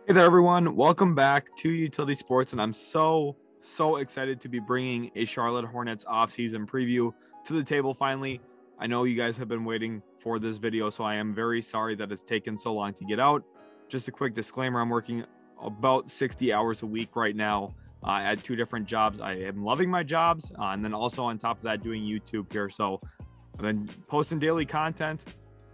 Hey there, everyone. Welcome back to Utility Sports, and I'm so excited to be bringing a Charlotte Hornets offseason preview to the table finally. I know you guys have been waiting for this video, so I am very sorry that it's taken so long to get out. Just a quick disclaimer, I'm working about 60 hours a week right now at two different jobs. I am loving my jobs, and then also on top of that, doing YouTube here. So I've been posting daily content.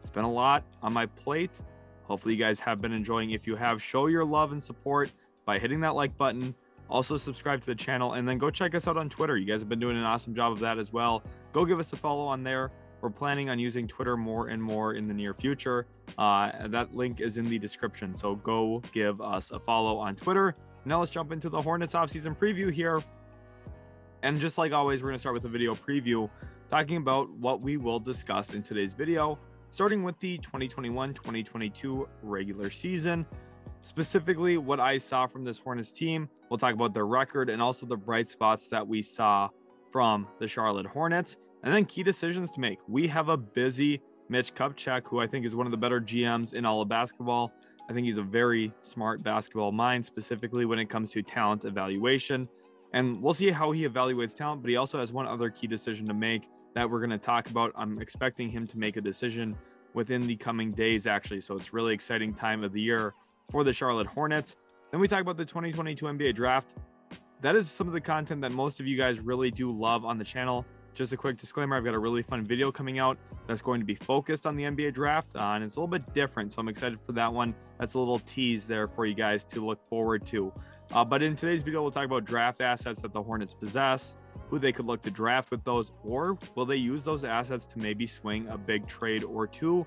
It's been a lot on my plate. Hopefully you guys have been enjoying. If you have, show your love and support by hitting that like button. Also subscribe to the channel, and then go check us out on Twitter. You guys have been doing an awesome job of that as well. Go give us a follow on there. We're planning on using Twitter more and more in the near future. That link is in the description, so go give us a follow on Twitter. Now let's jump into the Hornets offseason preview here. And just like always, we're going to start with a video preview talking about what we will discuss in today's video, starting with the 2021-2022 regular season. Specifically, what I saw from this Hornets team. We'll talk about their record and also the bright spots that we saw from the Charlotte Hornets, and then key decisions to make. We have a busy Mitch Kupchak, who I think is one of the better GMs in all of basketball. I think he's a very smart basketball mind, specifically when it comes to talent evaluation. And we'll see how he evaluates talent, but he also has one other key decision to make that we're going to talk about. I'm expecting him to make a decision within the coming days, actually. So it's really exciting time of the year for the Charlotte Hornets. Then we talk about the 2022 NBA draft. That is some of the content that most of you guys really do love on the channel. Just a quick disclaimer, I've got a really fun video coming out that's going to be focused on the NBA draft, and it's a little bit different. So I'm excited for that one. That's a little tease there for you guys to look forward to. But in today's video, we'll talk about draft assets that the Hornets possess, who they could look to draft with those, or will they use those assets to maybe swing a big trade or two?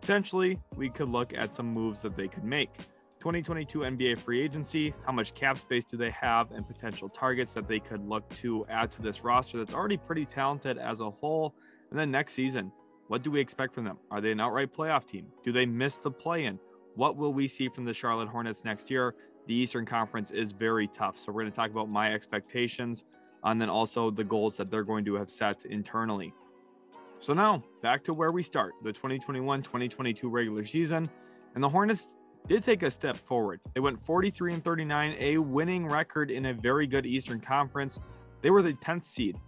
Potentially, we could look at some moves that they could make. 2022 NBA free agency, how much cap space do they have, and potential targets that they could look to add to this roster that's already pretty talented as a whole. And then next season, what do we expect from them? Are they an outright playoff team? Do they miss the play-in? What will we see from the Charlotte Hornets next year? The Eastern Conference is very tough, so we're going to talk about my expectations and then also the goals that they're going to have set internally. So now back to where we start, the 2021-2022 regular season, and the Hornets did take a step forward. They went 43-39, a winning record in a very good Eastern Conference. They were the 10th seed,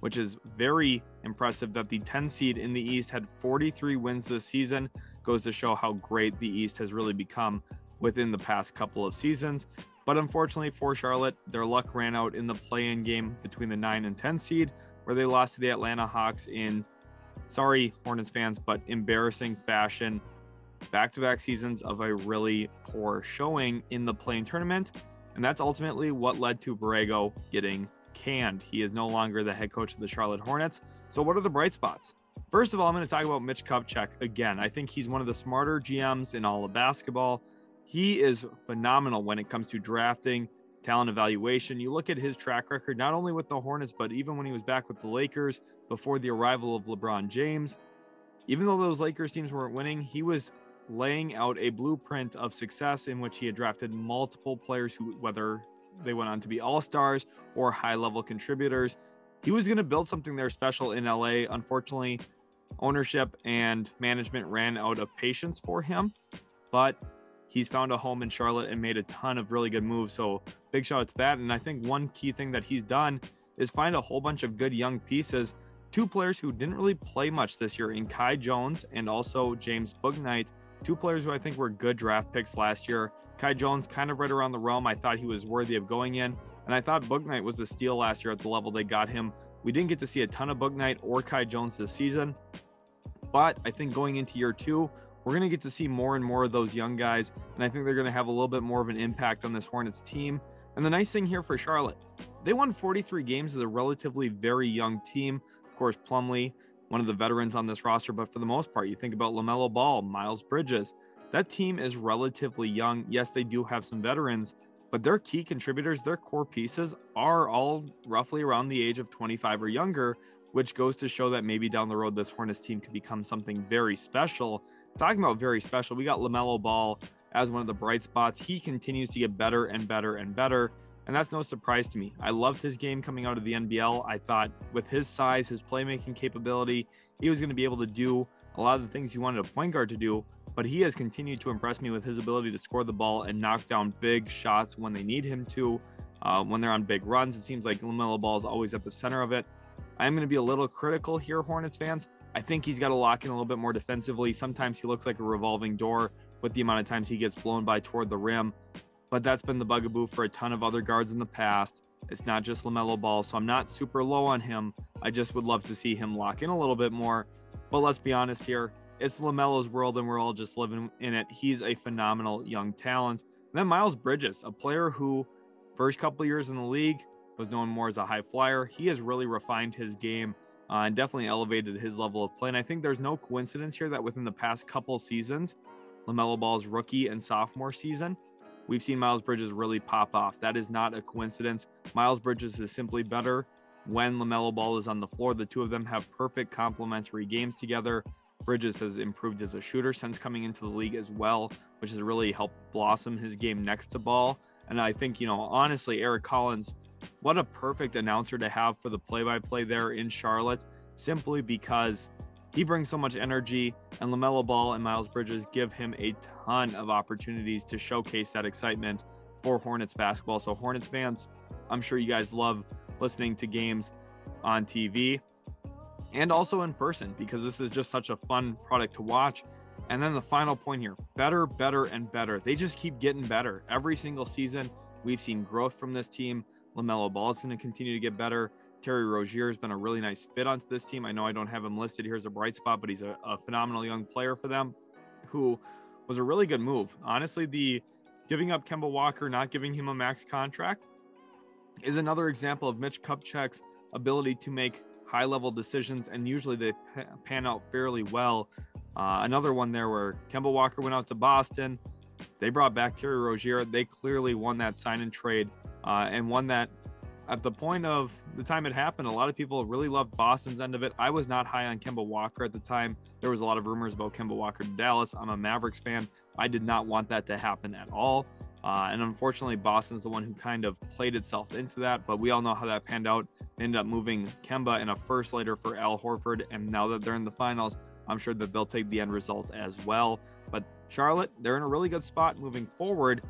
which is very impressive that the 10th seed in the East had 43 wins this season. Goes to show how great the East has really become within the past couple of seasons. But unfortunately for Charlotte, their luck ran out in the play-in game between the 9 and 10 seed, where they lost to the Atlanta Hawks in, sorry Hornets fans, but embarrassing fashion. Back-to-back seasons of a really poor showing in the play-in tournament, and that's ultimately what led to Borrego getting canned. He is no longer the head coach of the Charlotte Hornets. So what are the bright spots? First of all, I'm going to talk about Mitch Kupchak again. I think he's one of the smarter GMs in all of basketball. He is phenomenal when it comes to drafting, talent evaluation. You look at his track record, not only with the Hornets, but even when he was back with the Lakers before the arrival of LeBron James. Even though those Lakers teams weren't winning, he was laying out a blueprint of success in which he had drafted multiple players who, whether they went on to be all-stars or high-level contributors, he was going to build something there special in LA. Unfortunately, ownership and management ran out of patience for him, but he's found a home in Charlotte and made a ton of really good moves. So big shout out to that. And I think one key thing that he's done is find a whole bunch of good young pieces. Two players who didn't really play much this year in Kai Jones and also James Bouknight. Two players who I think were good draft picks last year. Kai Jones kind of right around the realm. I thought he was worthy of going in. And I thought Bouknight was a steal last year at the level they got him. We didn't get to see a ton of Bouknight or Kai Jones this season. But I think going into year two, we're going to get to see more and more of those young guys, and I think they're going to have a little bit more of an impact on this Hornets team. And the nice thing here for Charlotte, they won 43 games as a relatively very young team. Of course, Plumlee, one of the veterans on this roster, but for the most part, you think about LaMelo Ball, Miles Bridges. That team is relatively young. Yes, they do have some veterans, but their key contributors, their core pieces, are all roughly around the age of 25 or younger, which goes to show that maybe down the road, this Hornets team could become something very special. Talking about very special, we got LaMelo Ball as one of the bright spots. He continues to get better and better and better, and that's no surprise to me. I loved his game coming out of the NBL. I thought with his size, his playmaking capability, he was going to be able to do a lot of the things you wanted a point guard to do, but he has continued to impress me with his ability to score the ball and knock down big shots when they need him to. When they're on big runs, it seems like LaMelo Ball is always at the center of it. I'm going to be a little critical here, Hornets fans. I think he's got to lock in a little bit more defensively. Sometimes he looks like a revolving door with the amount of times he gets blown by toward the rim, but that's been the bugaboo for a ton of other guards in the past. It's not just LaMelo Ball, so I'm not super low on him. I just would love to see him lock in a little bit more. But let's be honest here, it's LaMelo's world and we're all just living in it. He's a phenomenal young talent. And then Miles Bridges, a player who first couple years in the league was known more as a high flyer. He has really refined his game and definitely elevated his level of play. And I think there's no coincidence here that within the past couple seasons, LaMelo Ball's rookie and sophomore season, we've seen Miles Bridges really pop off. That is not a coincidence. Miles Bridges is simply better when LaMelo Ball is on the floor. The two of them have perfect complementary games together. Bridges has improved as a shooter since coming into the league as well, which has really helped blossom his game next to Ball. And I think, honestly, Eric Collins, what a perfect announcer to have for the play-by-play there in Charlotte, simply because he brings so much energy, and LaMelo Ball and Miles Bridges give him a ton of opportunities to showcase that excitement for Hornets basketball. So Hornets fans, I'm sure you guys love listening to games on TV and also in person, because this is just such a fun product to watch. And then the final point here, better, better, and better. They just keep getting better. Every single season, we've seen growth from this team. LaMelo Ball is going to continue to get better. Terry Rozier has been a really nice fit onto this team. I know I don't have him listed here as a bright spot, but he's a phenomenal young player for them who was a really good move. Honestly, the giving up Kemba Walker, not giving him a max contract, is another example of Mitch Kupchak's ability to make high-level decisions, and usually they pan out fairly well. Another one there where Kemba Walker went out to Boston. They brought back Terry Rozier. They clearly won that sign and trade, and won that at the point of the time it happened. A lot of people really loved Boston's end of it. I was not high on Kemba Walker at the time. There was a lot of rumors about Kemba Walker to Dallas. I'm a Mavericks fan. I did not want that to happen at all. And unfortunately, Boston's the one who kind of played itself into that, but we all know how that panned out. They ended up moving Kemba in a first later for Al Horford, and now that they're in the finals, I'm sure that they'll take the end result as well. But Charlotte, they're in a really good spot moving forward,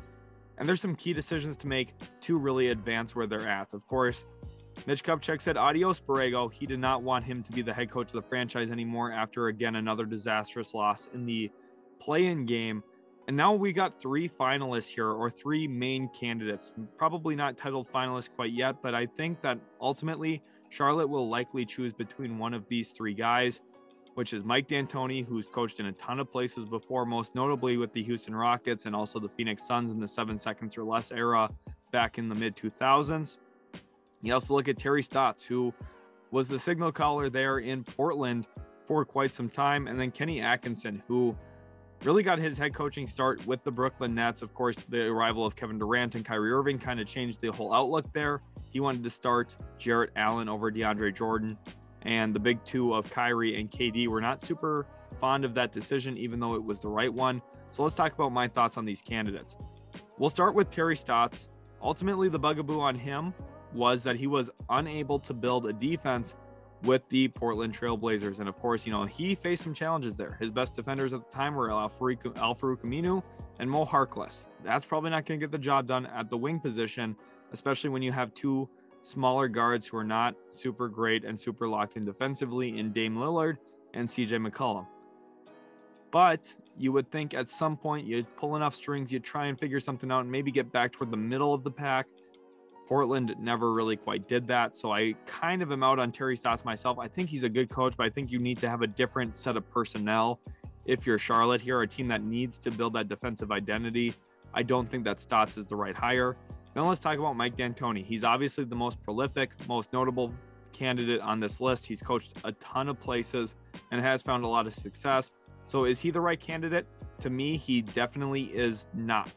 and there's some key decisions to make to really advance where they're at. Of course, Mitch Kupchak said adios, Borrego. He did not want him to be the head coach of the franchise anymore after, again, another disastrous loss in the play-in game. And now we got three finalists here, or three main candidates. Probably not titled finalists quite yet, but I think that ultimately Charlotte will likely choose between one of these three guys, which is Mike D'Antoni, who's coached in a ton of places before, most notably with the Houston Rockets and also the Phoenix Suns in the 7 seconds or less era back in the mid-2000s. You also look at Terry Stotts, who was the signal caller there in Portland for quite some time, and then Kenny Atkinson, who really got his head coaching start with the Brooklyn Nets. Of course, the arrival of Kevin Durant and Kyrie Irving kind of changed the whole outlook there. He wanted to start Jarrett Allen over DeAndre Jordan, and the big two of Kyrie and KD were not super fond of that decision, even though it was the right one. So let's talk about my thoughts on these candidates. We'll start with Terry Stotts. Ultimately, the bugaboo on him was that he was unable to build a defense with the Portland Trailblazers. And of course, he faced some challenges there. His best defenders at the time were Al-Farouq Aminu and Mo Harkless. That's probably not going to get the job done at the wing position, especially when you have two smaller guards who are not super great and super locked in defensively in Dame Lillard and CJ McCollum. But you would think at some point you'd pull enough strings, you'd try and figure something out and maybe get back toward the middle of the pack. Portland never really quite did that, so I kind of am out on Terry Stotts myself. I think he's a good coach, but I think you need to have a different set of personnel if you're Charlotte here, a team that needs to build that defensive identity. I don't think that Stotts is the right hire. Now let's talk about Mike D'Antoni. He's obviously the most prolific, most notable candidate on this list. He's coached a ton of places and has found a lot of success. So is he the right candidate? To me, he definitely is not.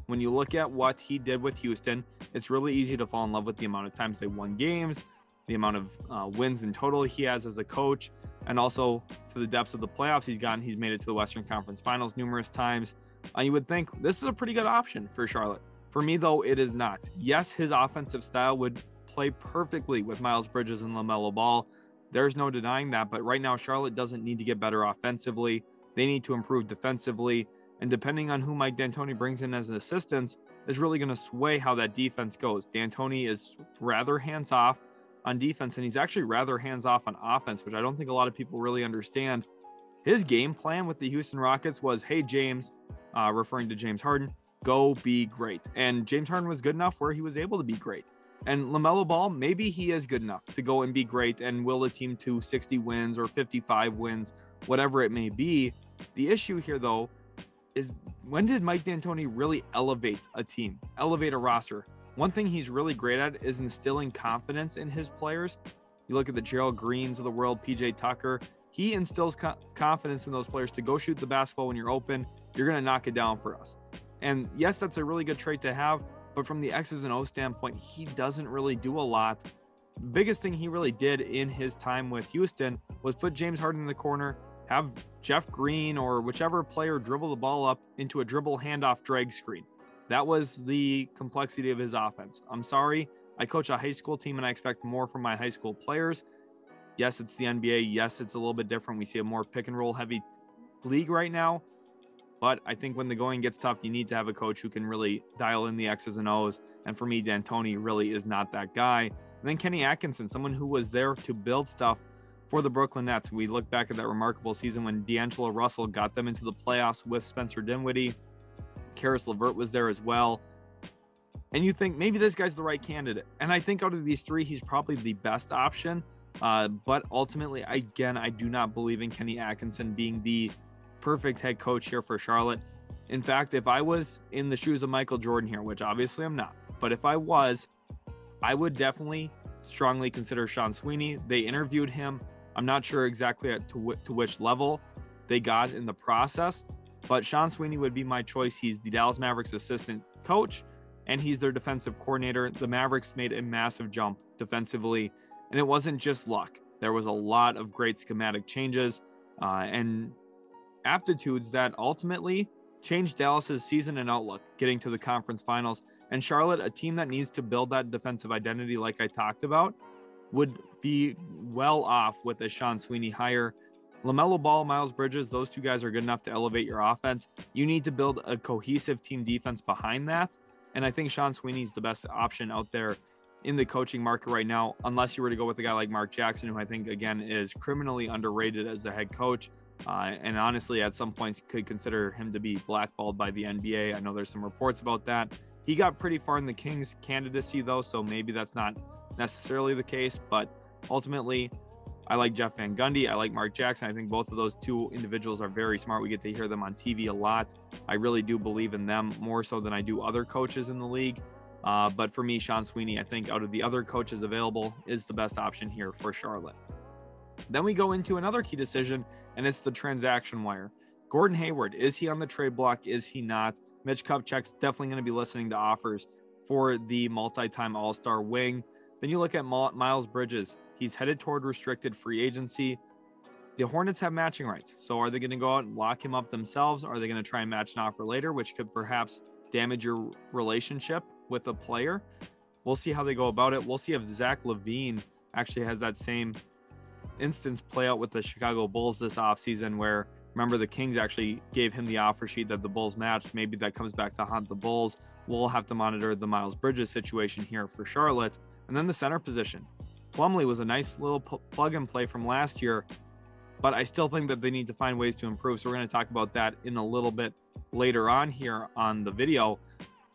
When you look at what he did with Houston, it's really easy to fall in love with the amount of times they won games, the amount of wins in total he has as a coach, and also to the depths of the playoffs he's gotten. He's made it to the Western Conference Finals numerous times. You would think this is a pretty good option for Charlotte. For me, though, it is not. Yes, his offensive style would play perfectly with Miles Bridges and LaMelo Ball, There's no denying that. But right now, Charlotte doesn't need to get better offensively. They need to improve defensively. And depending on who Mike D'Antoni brings in as an assistant is really going to sway how that defense goes. D'Antoni is rather hands-off on defense, and he's actually rather hands-off on offense, which I don't think a lot of people really understand. His game plan with the Houston Rockets was, hey, James, referring to James Harden, go be great. And James Harden was good enough where he was able to be great. And LaMelo Ball, maybe he is good enough to go and be great and will a team to 60 wins or 55 wins, whatever it may be. The issue here, though, is when did Mike D'Antoni really elevate a team, elevate a roster? One thing he's really great at is instilling confidence in his players. You look at the Gerald Greens of the world, PJ Tucker, he instills confidence in those players to go shoot the basketball when you're open. You're going to knock it down for us. And yes, that's a really good trait to have, but from the X's and O's standpoint, he doesn't really do a lot. The biggest thing he really did in his time with Houston was put James Harden in the corner, have Jeff Green or whichever player dribble the ball up into a dribble handoff drag screen. That was the complexity of his offense. I'm sorry, I coach a high school team and I expect more from my high school players. Yes, it's the NBA. Yes, it's a little bit different. We see a more pick and roll heavy league right now. But I think when the going gets tough, you need to have a coach who can really dial in the X's and O's. And for me, D'Antoni really is not that guy. And then Kenny Atkinson, someone who was there to build stuff for the Brooklyn Nets. We look back at that remarkable season when D'Angelo Russell got them into the playoffs with Spencer Dinwiddie. Karis LeVert was there as well. And you think maybe this guy's the right candidate. And I think out of these three, he's probably the best option. But ultimately, again, I do not believe in Kenny Atkinson being the perfect head coach here for Charlotte. In fact, if I was in the shoes of Michael Jordan here, which obviously I'm not, but if I was, I would definitely strongly consider Sean Sweeney. They interviewed him. I'm not sure exactly to which level they got in the process, but Sean Sweeney would be my choice. He's the Dallas Mavericks assistant coach, and he's their defensive coordinator. The Mavericks made a massive jump defensively, and it wasn't just luck. There was a lot of great schematic changes and aptitudes that ultimately changed Dallas's season and outlook, getting to the conference finals. And Charlotte, a team that needs to build that defensive identity like I talked about, would be well off with a Sean Sweeney hire. LaMelo Ball, Miles Bridges, those two guys are good enough to elevate your offense. You need to build a cohesive team defense behind that. And I think Sean Sweeney is the best option out there in the coaching market right now, unless you were to go with a guy like Mark Jackson, who I think, again, is criminally underrated as a head coach. And honestly, at some points, could consider him to be blackballed by the NBA. I know there's some reports about that. He got pretty far in the Kings candidacy, though, so maybe that's not necessarily the case. But ultimately, I like Jeff Van Gundy. I like Mark Jackson. I think both of those two individuals are very smart. We get to hear them on TV a lot. I really do believe in them more so than I do other coaches in the league. But for me, Sean Sweeney, I think out of the other coaches available, is the best option here for Charlotte. Then we go into another key decision, and it's the transaction wire. Gordon Hayward, is he on the trade block? Is he not? Mitch Kupchak's definitely going to be listening to offers for the multi-time All-Star wing. Then you look at Miles Bridges. He's headed toward restricted free agency. The Hornets have matching rights. So are they going to go out and lock him up themselves? Or are they going to try and match an offer later, which could perhaps damage your relationship with a player? We'll see how they go about it. We'll see if Zach LaVine actually has that same instance play out with the Chicago Bulls this offseason, where, remember, the Kings actually gave him the offer sheet that the Bulls matched. Maybe that comes back to haunt the Bulls. We'll have to monitor the Miles Bridges situation here for Charlotte. And then the center position. Plumlee was a nice little plug and play from last year, but I still think that they need to find ways to improve. So we're going to talk about that in a little bit later on here on the video.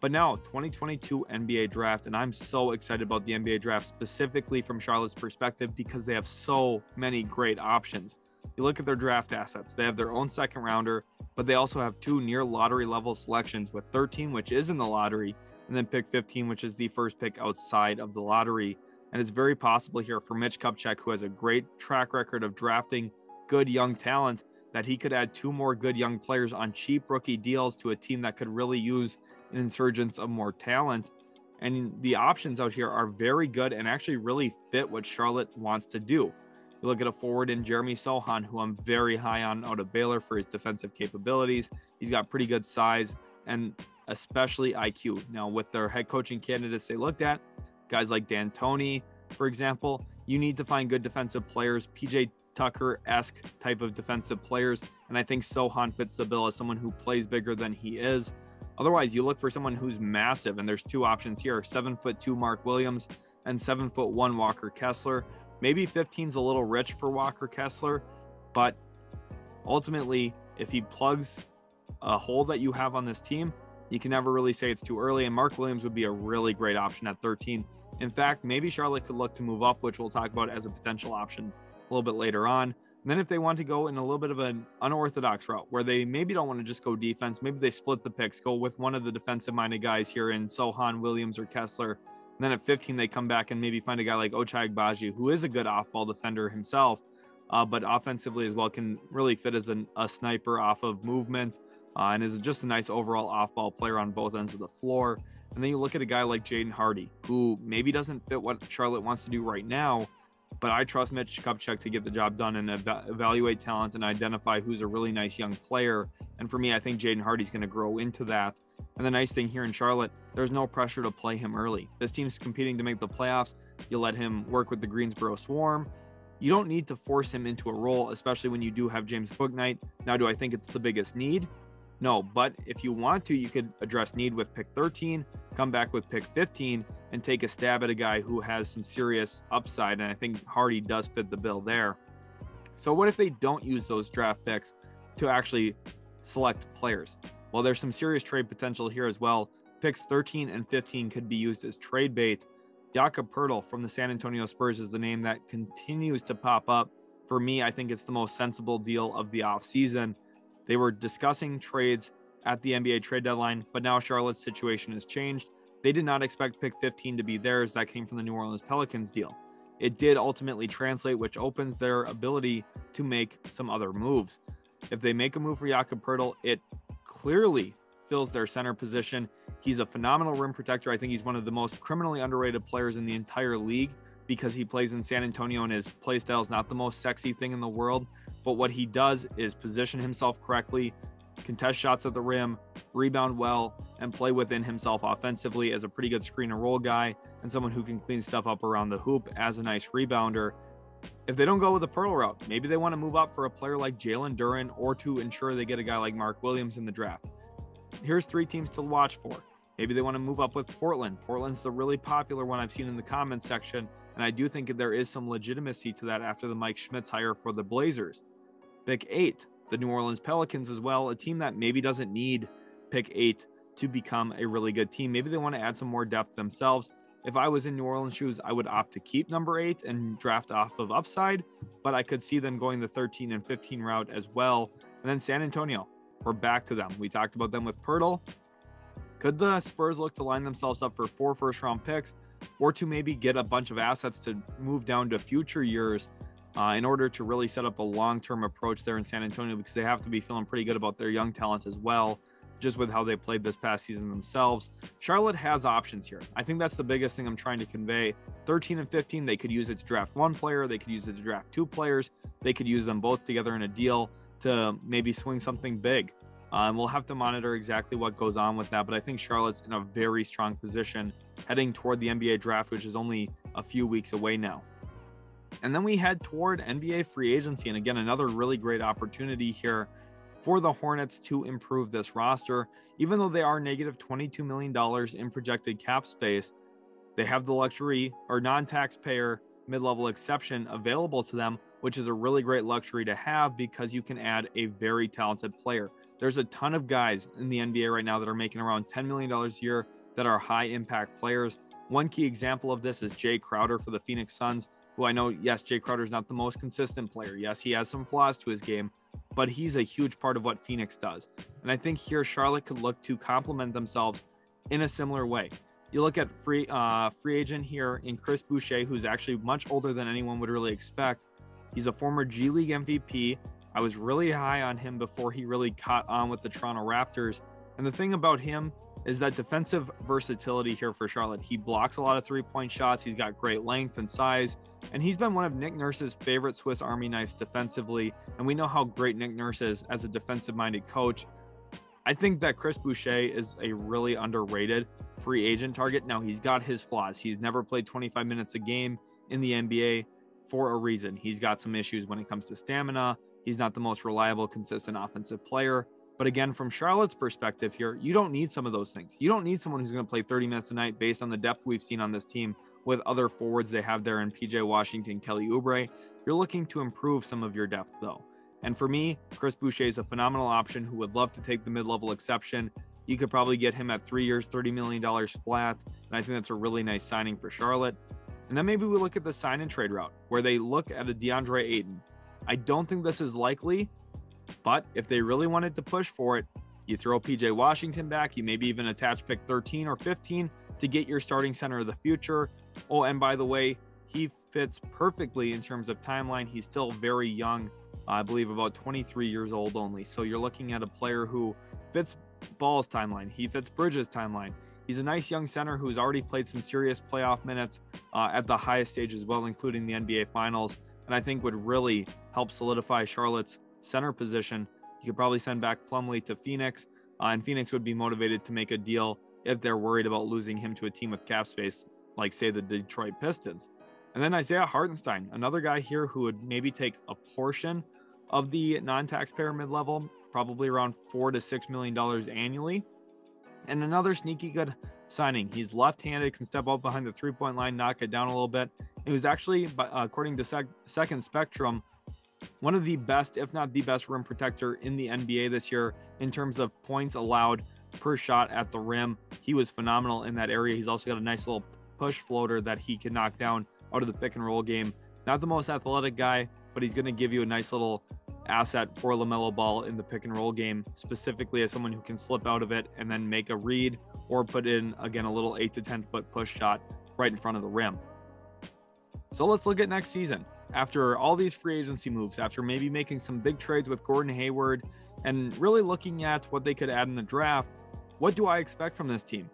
But now, 2022 NBA draft, and I'm so excited about the NBA draft, specifically from Charlotte's perspective, because they have so many great options. You look at their draft assets. They have their own second rounder, but they also have two near lottery level selections, with 13, which is in the lottery, and then pick 15, which is the first pick outside of the lottery. And it's very possible here for Mitch Kupchak, who has a great track record of drafting good young talent, that he could add two more good young players on cheap rookie deals to a team that could really use an insurgence of more talent. And the options out here are very good and actually really fit what Charlotte wants to do. You look at a forward in Jeremy Sohan, who I'm very high on out of Baylor for his defensive capabilities. He's got pretty good size and especially IQ. Now, with their head coaching candidates they looked at, guys like D'Antoni, for example, you need to find good defensive players, PJ Tucker-esque type of defensive players. And I think Sohan fits the bill as someone who plays bigger than he is. Otherwise, you look for someone who's massive, and there's two options here: 7'2" Mark Williams and 7'1" Walker Kessler. Maybe 15's a little rich for Walker Kessler, but ultimately, if he plugs a hole that you have on this team, you can never really say it's too early. And Mark Williams would be a really great option at 13. In fact, maybe Charlotte could look to move up, which we'll talk about as a potential option a little bit later on. And then if they want to go in a little bit of an unorthodox route where they maybe don't want to just go defense, maybe they split the picks, go with one of the defensive-minded guys here in Sohan, Williams, or Kessler. And then at 15, they come back and maybe find a guy like Ochai Agbaji, who is a good off-ball defender himself, but offensively as well can really fit as a sniper off of movement, and is just a nice overall off-ball player on both ends of the floor. And then you look at a guy like Jaden Hardy, who maybe doesn't fit what Charlotte wants to do right now, but I trust Mitch Kupchak to get the job done and evaluate talent and identify who's a really nice young player. And for me, I think Jaden Hardy's going to grow into that. And the nice thing here in Charlotte, there's no pressure to play him early. This team's competing to make the playoffs. You let him work with the Greensboro Swarm. You don't need to force him into a role, especially when you do have James Bouknight. Now, do I think it's the biggest need? No, but if you want to, you could address need with pick 13, come back with pick 15, and take a stab at a guy who has some serious upside. And I think Hardy does fit the bill there. So what if they don't use those draft picks to actually select players? Well, there's some serious trade potential here as well. Picks 13 and 15 could be used as trade bait. Jakob Poeltl from the San Antonio Spurs is the name that continues to pop up. For me, I think it's the most sensible deal of the offseason. They were discussing trades at the NBA trade deadline, but now Charlotte's situation has changed. They did not expect pick 15 to be theirs. That came from the New Orleans Pelicans deal. It did ultimately translate, which opens their ability to make some other moves. If they make a move for Jakob Poeltl, it clearly fills their center position. He's a phenomenal rim protector. I think he's one of the most criminally underrated players in the entire league because he plays in San Antonio and his play style is not the most sexy thing in the world. But what he does is position himself correctly, contest shots at the rim, rebound well, and play within himself offensively as a pretty good screen and roll guy and someone who can clean stuff up around the hoop as a nice rebounder. If they don't go with the Poeltl route, maybe they want to move up for a player like Jalen Duren or to ensure they get a guy like Mark Williams in the draft. Here's 3 teams to watch for. Maybe they want to move up with Portland. Portland's the really popular one I've seen in the comments section, and I do think there is some legitimacy to that after the Mike Schmitz hire for the Blazers. Pick 8, the New Orleans Pelicans as well, a team that maybe doesn't need pick 8 to become a really good team. Maybe they want to add some more depth themselves. If I was in New Orleans' shoes, I would opt to keep number 8 and draft off of upside, but I could see them going the 13 and 15 route as well. And then San Antonio, we're back to them. We talked about them with Poeltl. Could the Spurs look to line themselves up for 4 first-round picks or to maybe get a bunch of assets to move down to future years in order to really set up a long-term approach there in San Antonio, because they have to be feeling pretty good about their young talent as well, just with how they played this past season themselves. Charlotte has options here. I think that's the biggest thing I'm trying to convey. 13 and 15, they could use it to draft 1 player. They could use it to draft 2 players. They could use them both together in a deal to maybe swing something big. We'll have to monitor exactly what goes on with that, but I think Charlotte's in a very strong position heading toward the NBA draft, which is only a few weeks away now. And then we head toward NBA free agency. And again, another really great opportunity here for the Hornets to improve this roster. Even though they are negative $22 million in projected cap space, they have the luxury or non-taxpayer mid-level exception available to them, which is a really great luxury to have because you can add a very talented player. There's a ton of guys in the NBA right now that are making around $10 million a year that are high impact players. One key example of this is Jay Crowder for the Phoenix Suns, who I know, yes, Jay Crowder is not the most consistent player. Yes, he has some flaws to his game, but he's a huge part of what Phoenix does. And I think here Charlotte could look to complement themselves in a similar way. You look at free agent here in Chris Boucher, who's actually much older than anyone would really expect. He's a former G League MVP. I was really high on him before he really caught on with the Toronto Raptors. And the thing about him is that defensive versatility here for Charlotte. He blocks a lot of three-point shots. He's got great length and size. And he's been one of Nick Nurse's favorite Swiss Army knives defensively. And we know how great Nick Nurse is as a defensive-minded coach. I think that Chris Boucher is a really underrated free agent target. Now, he's got his flaws. He's never played 25 minutes a game in the NBA. for a reason. He's got some issues when it comes to stamina. He's not the most reliable, consistent offensive player. But again, from Charlotte's perspective here, you don't need some of those things. You don't need someone who's going to play 30 minutes a night based on the depth we've seen on this team with other forwards they have there in PJ Washington, Kelly Oubre. You're looking to improve some of your depth, though. And for me, Chris Boucher is a phenomenal option who would love to take the mid-level exception. You could probably get him at 3 years, $30 million flat. And I think that's a really nice signing for Charlotte. And then maybe we look at the sign and trade route where they look at a DeAndre Ayton. I don't think this is likely, but if they really wanted to push for it, you throw PJ Washington back, you maybe even attach pick 13 or 15 to get your starting center of the future. Oh, and by the way, he fits perfectly in terms of timeline. He's still very young, I believe about 23 years old only. So you're looking at a player who fits Ball's timeline. He fits Bridges' timeline. He's a nice young center who's already played some serious playoff minutes at the highest stage as well, including the NBA Finals, and I think would really help solidify Charlotte's center position. You could probably send back Plumlee to Phoenix, and Phoenix would be motivated to make a deal if they're worried about losing him to a team with cap space, like, say, the Detroit Pistons. And then Isaiah Hartenstein, another guy here who would maybe take a portion of the non-taxpayer mid-level, probably around $4 to $6 million annually. And another sneaky good signing. He's left-handed, can step up behind the three-point line, knock it down a little bit. He was actually, according to Second Spectrum, one of the best, if not the best, rim protector in the NBA this year in terms of points allowed per shot at the rim. He was phenomenal in that area. He's also got a nice little push floater that he can knock down out of the pick and roll game. Not the most athletic guy, but he's going to give you a nice little asset for LaMelo Ball in the pick and roll game, specifically as someone who can slip out of it and then make a read or put in, again, a little 8 to 10 foot push shot right in front of the rim. So let's look at next season. After all these free agency moves, after maybe making some big trades with Gordon Hayward and really looking at what they could add in the draft, what do I expect from this team?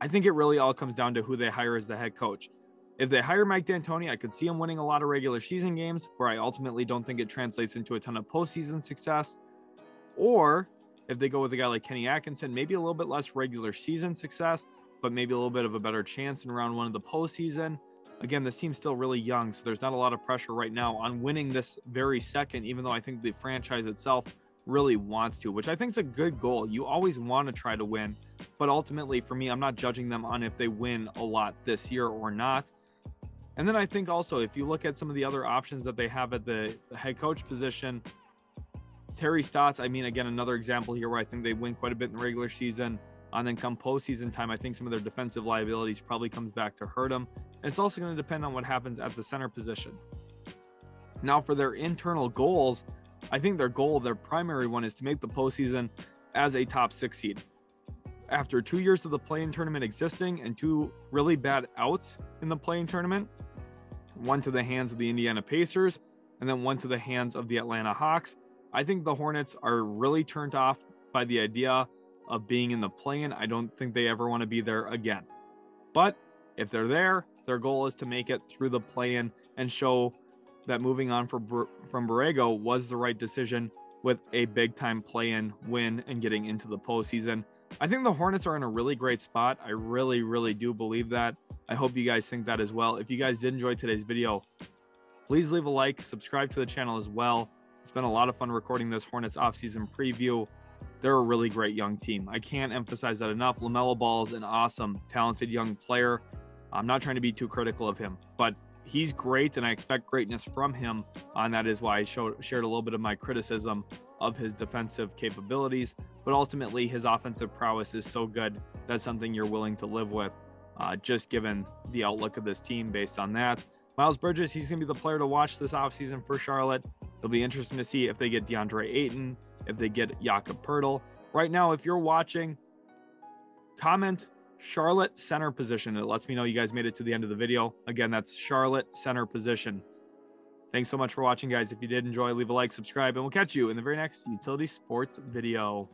I think it really all comes down to who they hire as the head coach. If they hire Mike D'Antoni, I could see him winning a lot of regular season games where I ultimately don't think it translates into a ton of postseason success. Or if they go with a guy like Kenny Atkinson, maybe a little bit less regular season success, but maybe a little bit of a better chance in round one of the postseason. Again, this team's still really young, so there's not a lot of pressure right now on winning this very second, even though I think the franchise itself really wants to, which I think is a good goal. You always want to try to win, but ultimately for me, I'm not judging them on if they win a lot this year or not. And then I think also, if you look at some of the other options that they have at the head coach position, Terry Stotts, I mean, again, another example here where I think they win quite a bit in the regular season. And then come postseason time, I think some of their defensive liabilities probably comes back to hurt them. And it's also going to depend on what happens at the center position. Now, for their internal goals, I think their primary one, is to make the postseason as a top 6 seed. After 2 years of the play-in tournament existing and 2 really bad outs in the play-in tournament, one to the hands of the Indiana Pacers and then one to the hands of the Atlanta Hawks, I think the Hornets are really turned off by the idea of being in the play-in. I don't think they ever want to be there again. But if they're there, their goal is to make it through the play-in and show that moving on from Borrego was the right decision with a big-time play-in win and getting into the postseason. I think the Hornets are in a really great spot. I really, really do believe that. I hope you guys think that as well. If you guys did enjoy today's video, please leave a like, subscribe to the channel as well. It's been a lot of fun recording this Hornets offseason preview. They're a really great young team. I can't emphasize that enough. LaMelo Ball is an awesome, talented young player. I'm not trying to be too critical of him, but he's great, and I expect greatness from him. And that is why I shared a little bit of my criticism of his defensive capabilities. But ultimately, his offensive prowess is so good. That's something you're willing to live with, just given the outlook of this team based on that. Miles Bridges, he's going to be the player to watch this offseason for Charlotte. It'll be interesting to see if they get DeAndre Ayton, if they get Jakob Poeltl. Right now, if you're watching, comment Charlotte center position. It lets me know you guys made it to the end of the video. Again, that's Charlotte center position. Thanks so much for watching, guys. If you did enjoy, leave a like, subscribe, and we'll catch you in the very next Utility Sports video.